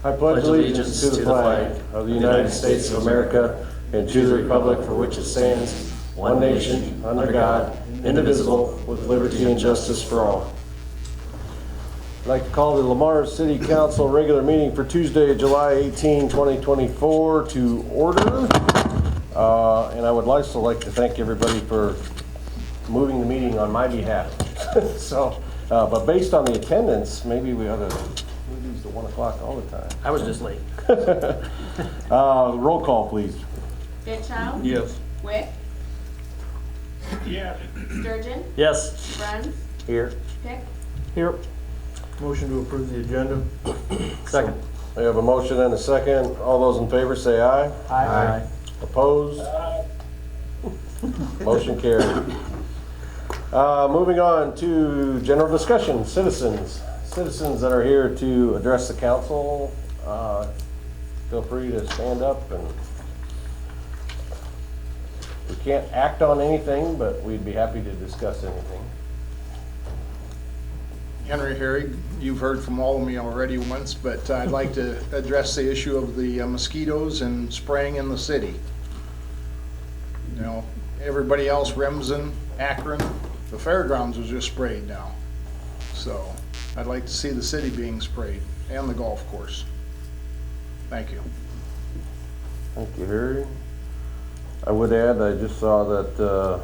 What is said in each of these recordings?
I pledge allegiance to the flag of the United States of America and to the republic for which it stands, one nation, under God, indivisible, with liberty and justice for all. I'd like to call the Lamar City Council regular meeting for Tuesday, July 18, 2024 to order. And I would also like to thank everybody for moving the meeting on my behalf. But based on the attendance, maybe we ought to move these to 1 o'clock all the time. I was just late. Roll call, please. Goodchild? Yes. Wick? Yes. Sturgeon? Yes. Bruns? Here. Pick? Here. Motion to approve the agenda. Second. We have a motion and a second. All those in favor say aye. Aye. Opposed? Motion carried. Moving on to general discussion, citizens that are here to address the council, feel free to stand up, and we can't act on anything, but we'd be happy to discuss anything. Henry Herrig, you've heard from all of me already once, but I'd like to address the issue of the mosquitoes and spraying in the city. You know, everybody else, Remsen, Akron, the fairgrounds was just sprayed now. So I'd like to see the city being sprayed and the golf course. Thank you. Thank you, Harry. I would add, I just saw that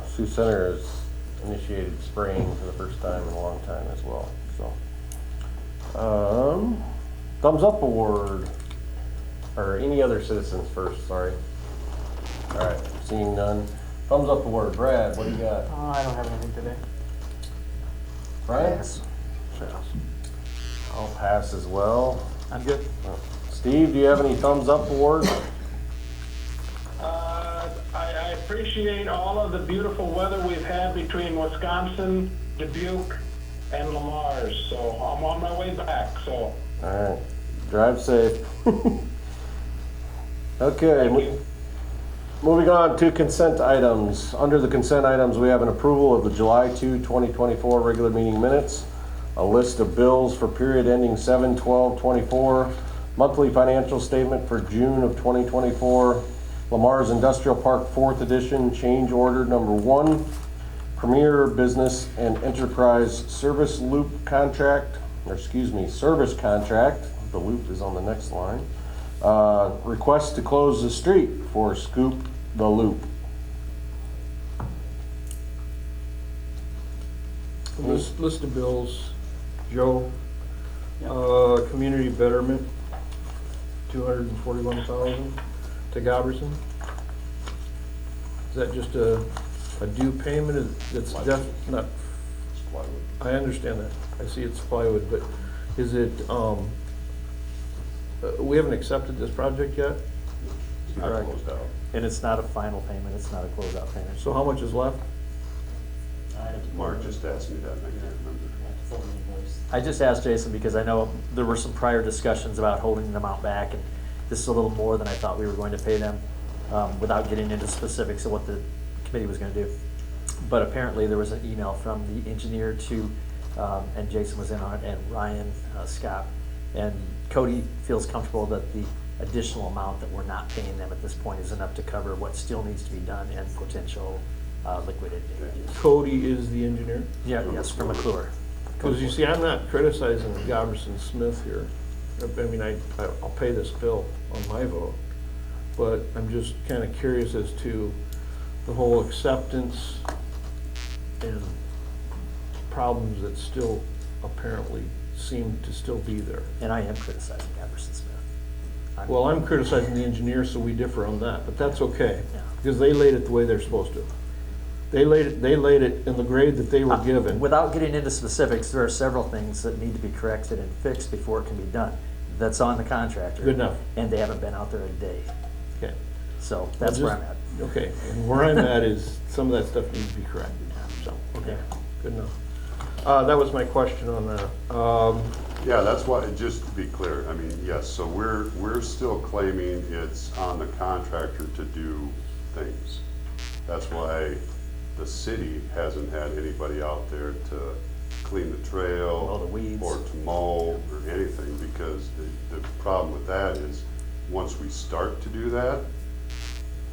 Sioux Center has initiated spraying for the first time in a long time as well. So, thumbs up award, or any other citizens first, sorry. All right, seeing none. Thumbs up award, Brad, what do you got? I don't have anything today. Brian? I'll pass as well. I'm good. Steve, do you have any thumbs up award? I appreciate all of the beautiful weather we've had between Wisconsin, Dubuque, and Lamar, so I'm on my way back, so. All right, drive safe. Okay, moving on to consent items. Under the consent items, we have an approval of the July 2, 2024 regular meeting minutes, a list of bills for period ending 7/12/24, monthly financial statement for June of 2024, Lamar's Industrial Park 4th Edition change order number 1, Premier Business and Enterprise Service Loop contract, service contract, the loop is on the next line, request to close the street for Scoop the Loop. This list of bills, Joe, community betterment, 241,000 to Goberson. Is that just a due payment? That's not. I understand that. I see it's plywood, but is it? We haven't accepted this project yet. It's not closed out. And it's not a final payment, it's not a closeout payment. So how much is left? Mark just asked me that, and I can't remember. I just asked Jason because I know there were some prior discussions about holding the amount back, and this is a little more than I thought we were going to pay them, without getting into specifics of what the committee was going to do. But apparently there was an email from the engineer to, and Jason was in on it, and Ryan Scott, and Cody feels comfortable that the additional amount that we're not paying them at this point is enough to cover what still needs to be done and potential liquidated damages. Cody is the engineer. Yeah, yes, from McClure. Because you see, I'm not criticizing Goberson Smith here. I mean, I'll pay this bill on my vote, but I'm just kind of curious as to the whole acceptance and problems that still apparently seem to still be there. And I am criticizing Goberson Smith. Well, I'm criticizing the engineer, so we differ on that, but that's okay, Yeah. because they laid it the way they're supposed to. They laid it in the grade that they were given. Without getting into specifics, there are several things that need to be corrected and fixed before it can be done. That's on the contractor. Good enough. And they haven't been out there a day. Okay. So that's where I'm at. Okay, and where I'm at is some of that stuff needs to be corrected, so, okay, good enough. That was my question on that. Yeah, that's why, just to be clear, I mean, yes, so we're still claiming it's on the contractor to do things. That's why the city hasn't had anybody out there to clean the trail. Mow the weeds. Or to mow or anything, because the problem with that is, once we start to do that,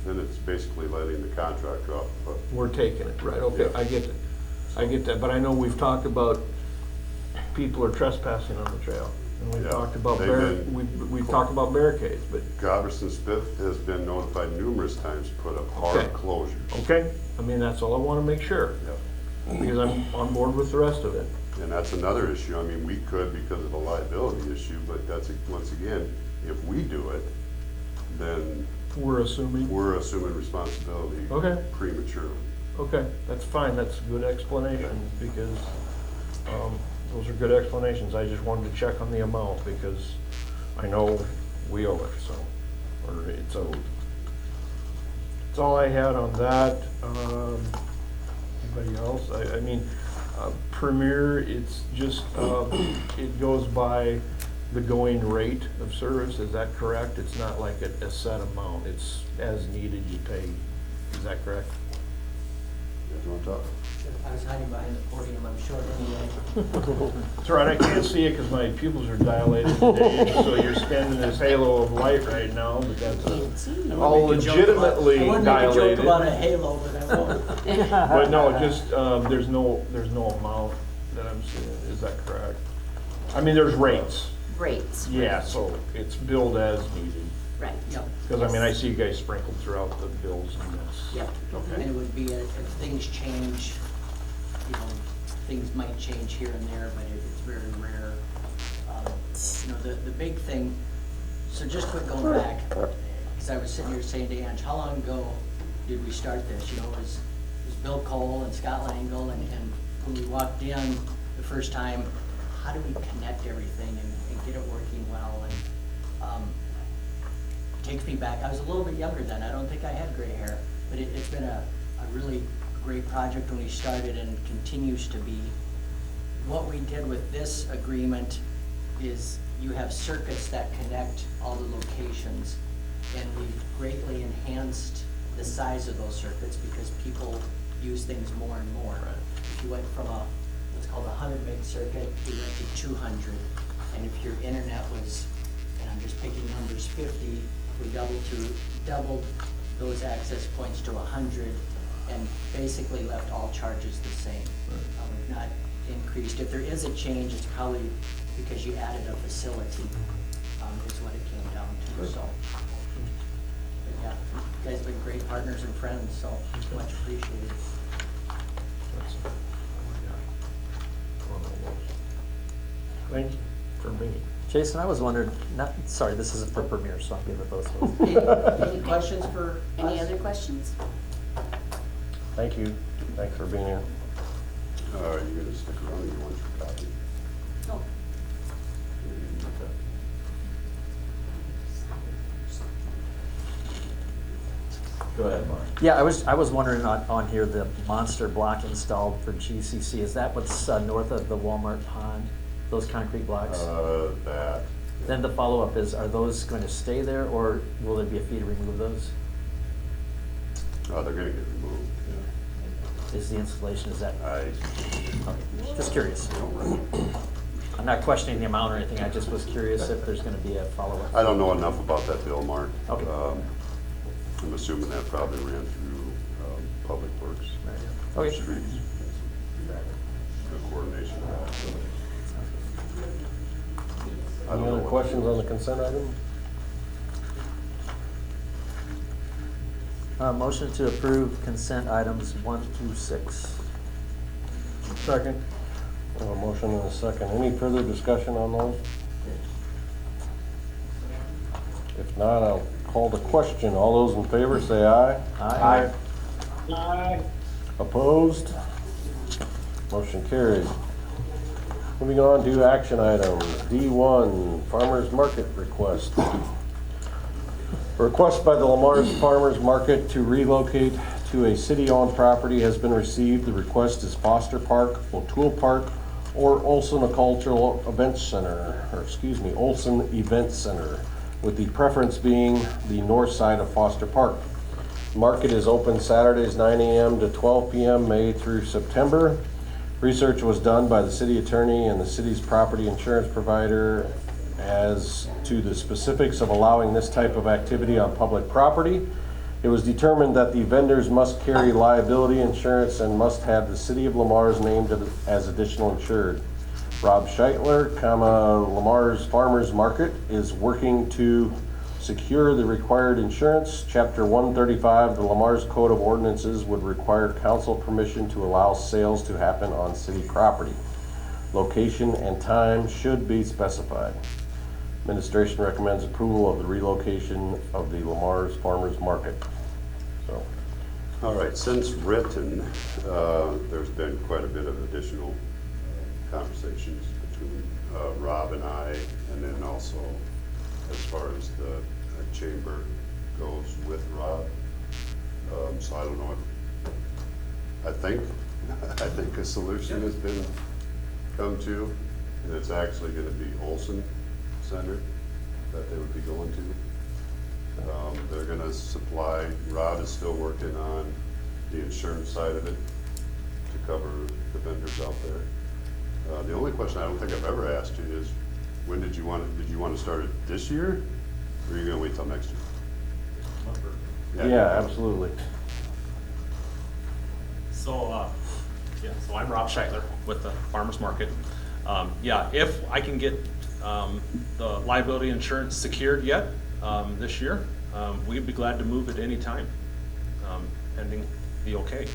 then it's basically letting the contractor off the hook. We're taking it, right, okay, Yeah. I get it. I get that, but I know we've talked about people are trespassing on the trail. And we've Yeah, talked about they've been- we've talked about barricades, but, Goverson Smith has been notified numerous times to put up hard Okay. closures. okay, I mean, that's all I wanna make sure, Yep. because I'm on board with the rest of it. And that's another issue. I mean, we could because of a liability issue, but that's, once again, if we do it, then We're assuming, we're assuming responsibility Okay. prematurely. okay, that's fine, that's a good explanation, because, those are good explanations. I just wanted to check on the amount, because I know we owe it, so, or it's owed. That's all I had on that. Anybody else? I mean, Premier, it's just, it goes by the going rate of service, is that correct? It's not like a set amount, it's as needed you pay, is that correct? You guys wanna talk? I was hiding behind the podium, I'm short anyway. That's right, I can't see it because my pupils are dilated today, so you're standing this halo of light right now, but that's all legitimately I wouldn't make a dilated. joke about a halo, but I won't. But no, just, there's no amount that I'm seeing, is that correct? I mean, there's rates, Rates. yeah, so it's billed as needed. Right. Yep, Because I mean, I see you guys sprinkled throughout the bills and this. yep. Okay. And it would be, if things change, you know, things might change here and there, but it's very rare. You know, the big thing, so just quick going back, because I was sitting here saying to Ange, how long ago did we start this? You know, it was Bill Cole and Scott Langle, and when we walked in the first time, how do we connect everything and get it working well? And takes me back, I was a little bit younger then, I don't think I had gray hair, but it's been a really great project when we started and continues to be. What we did with this agreement is you have circuits that connect all the locations, and we've greatly enhanced the size of those circuits because people use things more and more. If you went from what's called a 100 meg circuit, we went to 200, and if your internet was, and I'm just picking numbers, 50, we doubled those access points to 100, and basically left all charges the same. We've not increased. If there is a change, it's probably because you added a facility, is what it came down to, so. But yeah, you guys have been great partners and friends, so much appreciated. That's all I got. Thank you for being. Jason, I was wondering, sorry, this isn't for Premier, so I'll give it both of us. Any questions for Any us? other questions? Thank you. Thanks for being here. Are you gonna stick around, or you want your copy? Oh, Go ahead, Mark. Yeah, I was wondering on here, the monster block installed for GCC, is that what's north of the Walmart pond? Those concrete blocks? That. Then the follow-up is, are those going to stay there, or will there be a fee to remove those? They're gonna get removed, Is the installation, is that, yeah. okay, just curious. I'm not questioning the amount or anything, I just was curious if there's gonna be a follow-up. I don't know enough about that bill, Mark. Okay. I'm assuming that probably ran through, Public Works. Okay. Streets. Good coordination of that. I don't Any know other what questions on the consent item? Motion to approve consent items 1 through 6. Second. A motion and a second. Any further discussion on those? If not, I'll call the question. All those in favor say aye. Aye. Aye. Opposed? Motion carries. Moving on to action items. D1, Farmers Market request. A request by the Lamar's Farmers Market to relocate to a city-owned property has been received. The request is Foster Park, O'Toole Park, or Olson Cultural Events Center, Olson Events Center, with the preference being the north side of Foster Park. Market is open Saturdays 9 a.m. to 12 p.m. May through September. Research was done by the city attorney and the city's property insurance provider as to the specifics of allowing this type of activity on public property. It was determined that the vendors must carry liability insurance and must have the city of Lamar's named as additional insured. Rob Scheitler, Lamar's Farmers Market is working to secure the required insurance. Chapter 135 of the Lamar's Code of Ordinances would require council permission to allow sales to happen on city property. Location and time should be specified. Administration recommends approval of the relocation of the Lamar's Farmers Market. So, All right, since written, there's been quite a bit of additional conversations between Rob and I, and then also as far as the chamber goes with Rob. So I don't know if, I think a solution has been come to, and it's actually gonna be Olson Center that they would be going to. They're gonna supply, Rob is still working on the insurance side of it to cover the vendors out there. The only question I don't think I've ever asked you is, when did you want to start it this year? Or are you gonna wait till next year? yeah, absolutely. So, so I'm Rob Scheitler with the Farmers Market. Yeah, if I can get the liability insurance secured yet this year, we'd be glad to move at any time, pending the okay.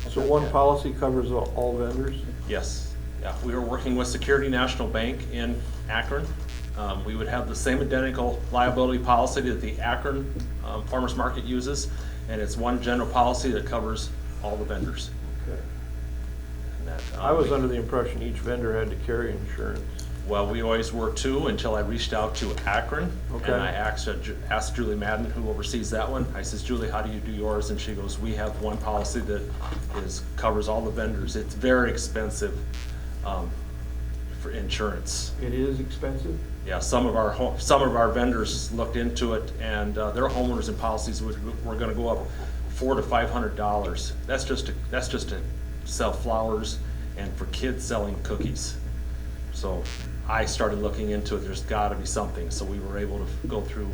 So one policy covers all vendors? Yes, yeah, we are working with Security National Bank in Akron. We would have the same identical liability policy that the Akron Farmers Market uses, and it's one general policy that covers all the vendors. Okay. And that, I was under the impression each vendor had to carry insurance. Well, we always were too, until I reached out to Akron. Okay. And I asked Julie Madden, who oversees that one. I says, Julie, how do you do yours? And she goes, we have one policy that covers all the vendors. It's very expensive for insurance. It is expensive? Yeah, some of our vendors looked into it, and their homeowners and policies were gonna go up $400 to $500. That's just to sell flowers and for kids selling cookies. So I started looking into it. There's gotta be something. So we were able to go through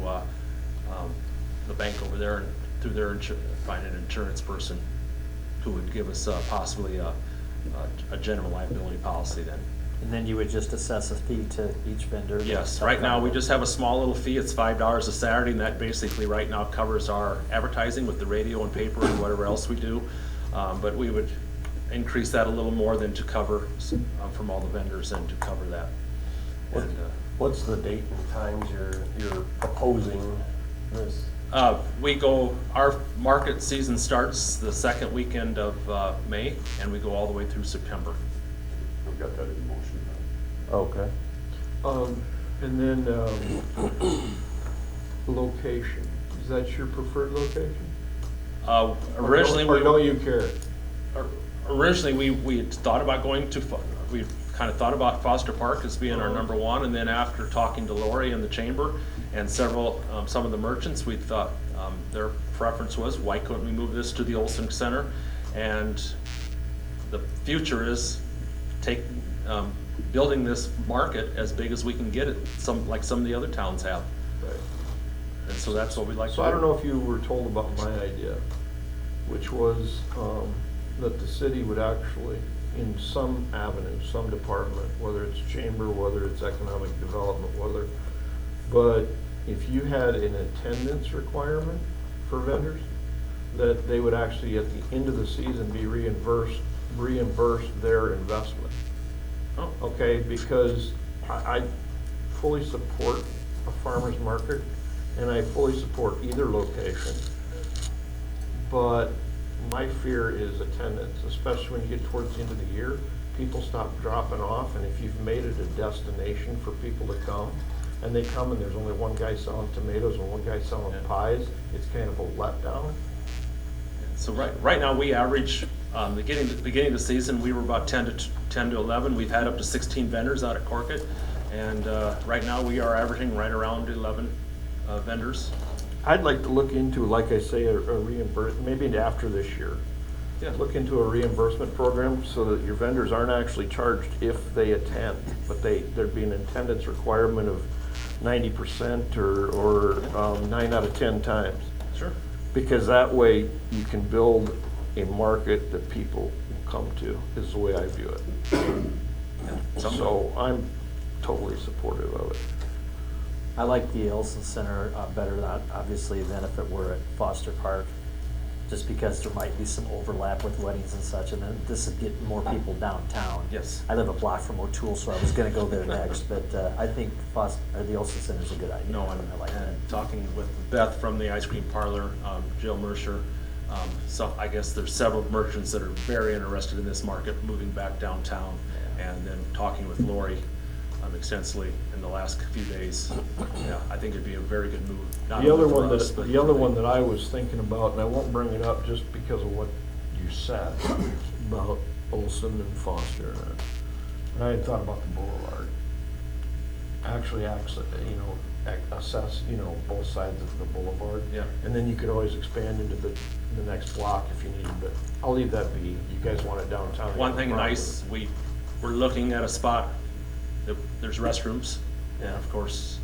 the bank over there and through their find an insurance person who would give us possibly a general liability policy then. And then you would just assess a fee to each vendor? Yes, right now we just have a small little fee. It's $5 a Saturday, and that basically right now covers our advertising with the radio and paper and whatever else we do. But we would increase that a little more than to cover from all the vendors and to cover that. And, What's the date and times you're proposing this? our market season starts the second weekend of May, and we go all the way through September. I've got that in motion now. Okay. And then, location, is that your preferred location? Originally, Or don't you care? Originally, we had thought about we kind of thought about Foster Park as being our number one, and then after talking to Lori and the chamber and some of the merchants, we thought their preference was, why couldn't we move this to the Olson Center? And the future is building this market as big as we can get it, like some of the other towns have. Right. And so that's what we'd like to do. So I don't know if you were told about my idea, which was that the city would actually, in some avenue, some department, whether it's chamber, whether it's economic development, but if you had an attendance requirement for vendors, that they would actually, at the end of the season, be reimbursed their investment. Oh. Okay, because I fully support a farmer's market, and I fully support either location. But my fear is attendance, especially when you get towards the end of the year. People stop dropping off, and if you've made it a destination for people to come, and they come and there's only one guy selling tomatoes and one guy selling pies, it's kind of a letdown. So right now, we average, beginning of the season, we were about 10 to 11. We've had up to 16 vendors out at Corkett. And right now, we are averaging right around 11 vendors. I'd like to look into, like I say, a reimbursement, maybe after this year. Yeah. Look into a reimbursement program so that your vendors aren't actually charged if they attend, but there'd be an attendance requirement of 90% or 9 out of 10 times. Sure. Because that way you can build a market that people will come to, is the way I view it. So I'm totally supportive of it. I like the Olson Center better than, obviously, than if it were at Foster Park, just because there might be some overlap with weddings and such, and then this would get more people downtown. Yes. I live a block from O'Toole, so I was gonna go there next, but I think the Olson Center is a good idea. No, I like that. and talking with Beth from the ice cream parlor, Jill Mercer, so I guess there's several merchants that are very interested in this market, moving back downtown. And then talking with Lori extensively in the last few days. Yeah, I think it'd be a very good move. not The other only for one us, but the other for one that I was thinking about, and I won't bring it up just because of what you said about Olson and Foster, and I had thought about the boulevard. Actually, assess, both sides of the boulevard. Yeah. And then you could always expand into the next block if you need, but I'll leave that be. You guys want it downtown. One thing nice, we're looking at a spot, there's restrooms, and of course,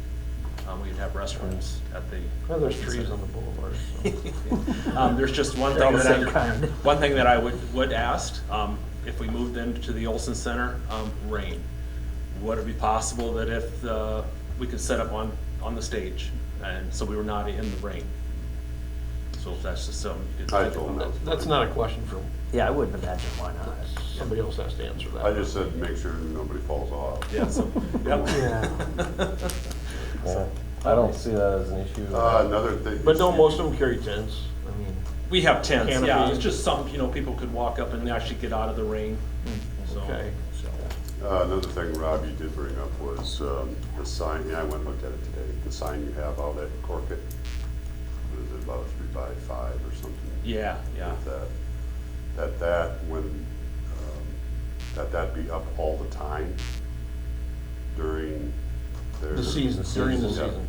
we'd have restrooms at the. Well, there's trees on the boulevard, so. There's just one They're all thing the same kind. one thing that I would ask, if we moved into the Olson Center, rain, would it be possible that if, we could set up on the stage, and so we were not in the rain? So if that's just something you could I think don't about. know. That's not a question for, Yeah, I wouldn't imagine why not. somebody else has to answer that. I just said make sure nobody falls off. Yeah, so, yep. Yeah, I don't see that as an issue. Another thing. But don't most of them carry tents? I mean, We have tents, yeah, Canopy. it's just some, people could walk up and actually get out of the rain, so. okay. Another thing, Rob, you did bring up was the sign. Yeah, I went and looked at it today. The sign you have out at Corkett, what is it, about 3x5 or something? Yeah, yeah. With that be up all the time during their. The season, during the Yeah. season.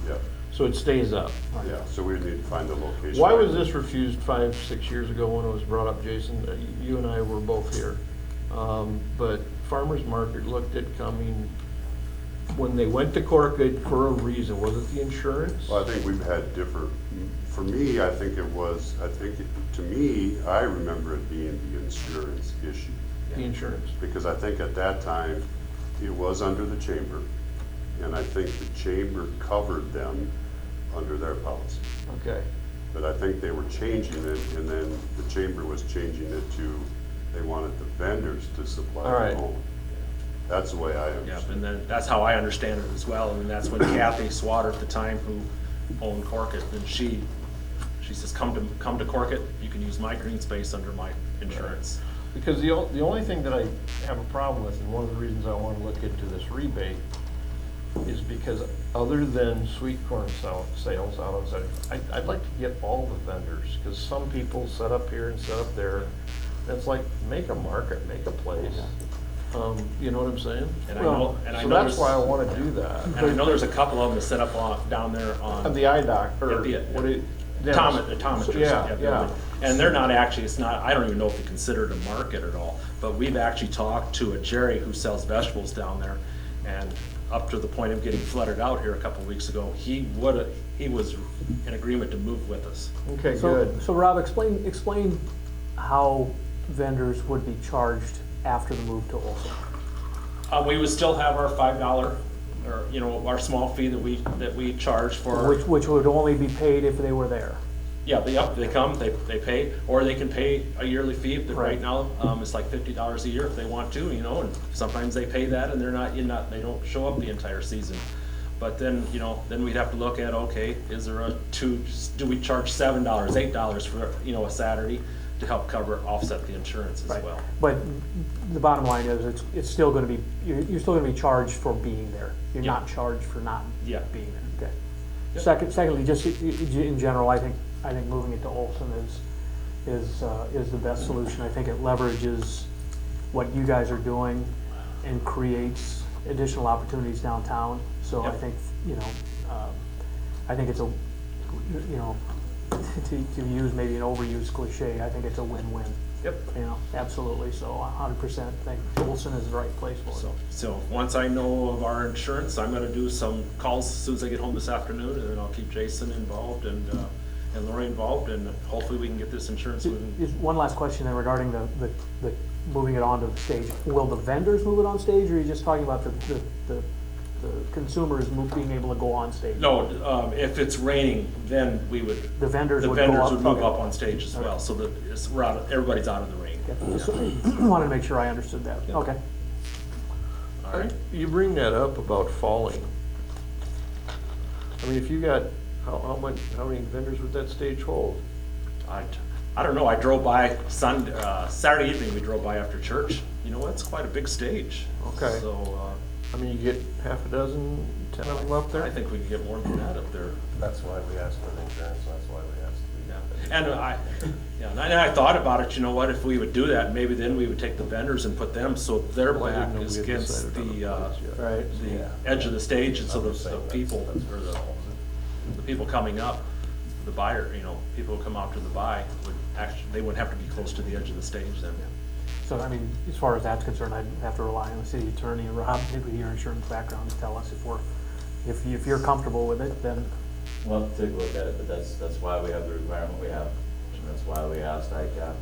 Yeah, So it stays up. yeah, so we need to find the location. Why was this refused 5, 6 years ago when it was brought up, Jason? You and I were both here. But Farmers Market looked at coming, when they went to Corkett for a reason. Was it the insurance? Well, I think we've had different, for me, to me, I remember it being the insurance issue. The insurance. Because I think at that time, it was under the chamber, and I think the chamber covered them under their policy. Okay. But I think they were changing it, and then the chamber was changing it to, they wanted the vendors to supply All right. their own. That's the way I Yeah, understand. and then that's how I understand it as well, and that's when Kathy Swatter at the time, who owned Corkett, and she says, come to Corkett, you can use my green space under my insurance. Because the only thing that I have a problem with, and one of the reasons I want to look into this rebate, is because other than sweet corn sales out on Saturday, I'd like to get all the vendors, because some people set up here and set up there. And it's like, make a market, make a place. You know what I'm saying? And I know So that's there's- why I want to do that. And I know there's a couple of them that set up down there on. Of the eye doc, or Yeah, what it. Optometrists. Yeah, building. yeah. And they're not actually, it's not, I don't even know if they consider it a market at all, but we've actually talked to a Jerry who sells vegetables down there, and up to the point of getting flooded out here a couple of weeks ago, he was in agreement to move with us. Okay, So, good. so Rob, explain how vendors would be charged after the move to Olson. We would still have our $5, or, our small fee that we charge for. Which would only be paid if they were there. Yeah, they come, they pay, or they can pay a yearly fee, but right Right. now, it's like $50 a year if they want to, and sometimes they pay that and they don't show up the entire season. But then, then we'd have to look at, okay, is there do we charge $7, $8 for, a Saturday to help offset the insurance as Right. well? But the bottom line is, it's still gonna be, you're still gonna be charged for being there. You're Yeah. not charged for not Yeah. being there, okay? Yep. Secondly, just in general, I think moving it to Olson is the best solution. I think it leverages what you guys are doing and creates additional opportunities downtown. So I Yep. think, I think it's to use maybe an overused cliche, I think it's a win-win. Yep. You know, absolutely, so 100% think Olson is the right place for it. So once I know of our insurance, I'm gonna do some calls as soon as I get home this afternoon, and then I'll keep Jason involved and Lori involved, and hopefully we can get this insurance moving. Just one last question then regarding the moving it onto the stage. Will the vendors move it on stage, or are you just talking about the consumers being able to go on stage? No, if it's raining, then we would, The vendors the would go up? vendors would move Okay. up on stage as well, so that everybody's out of the rain. Okay. Just wanted to make sure I understood that. Okay. All right? You bring that up about falling. I mean, if you got, how many vendors would that stage hold? I don't know, I drove by Saturday evening, we drove by after church. You know, it's quite a big stage. Okay. So, I mean, you get half a dozen, 10 of them up there? I think we can get more than that up there. That's why we asked for the insurance, that's why we asked. And I thought about it, you know what, if we would do that, maybe then we would take the vendors and put them, so their Well, I didn't back know is we had against decided on the, a price yet. Right. the edge of the stage, and so I'm just the saying people, that's- or the people coming up, the buyer, you know, people who come out to the buy would actually, they wouldn't have to be close to the edge of the stage then. So, I mean, as far as that's concerned, I'd have to rely on the city attorney, Rob, with your insurance background, to tell us if you're comfortable with it, then, We'll have to take a look at it, but that's why we have the requirement we have. And that's why we asked ICAP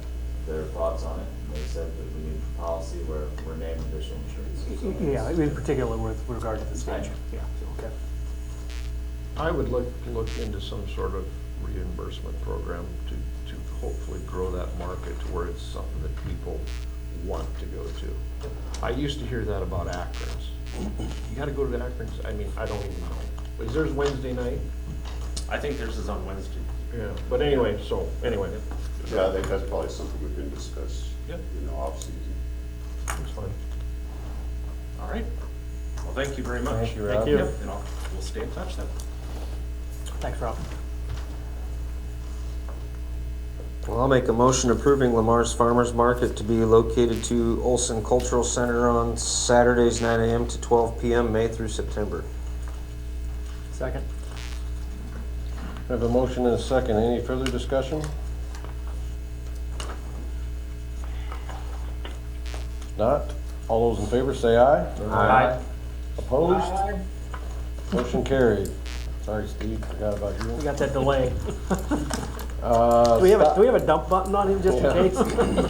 their thoughts on it. And they said that we need a policy where we're named additional insurance. yeah, in particular with regard to the stage. Right. Yeah, so, okay. I would look into some sort of reimbursement program to hopefully grow that market to where it's something that people want to go to. I used to hear that about Akron's. You gotta go to the Akron's, I mean, I don't even know. Is theirs Wednesday night? I think theirs is on Wednesday. Yeah, but anyway, Yeah, I think that's probably something we can discuss Yep. in the off-season. it's fine. All right. Well, thank you very much. Thank you, Rob. Yep, and we'll stay in touch then. Thanks, Rob. Well, I'll make a motion approving Lamar's Farmers Market to be located to Olson Cultural Center on Saturdays 9 a.m. to 12 p.m. May through September. Second? We have a motion and a second. Any further discussion? Not? All those in favor say aye. Aye. Opposed? Motion carried. Sorry, Steve, forgot about you. We got that delay. Uh, Do we have a dump button on him just in Yeah. case?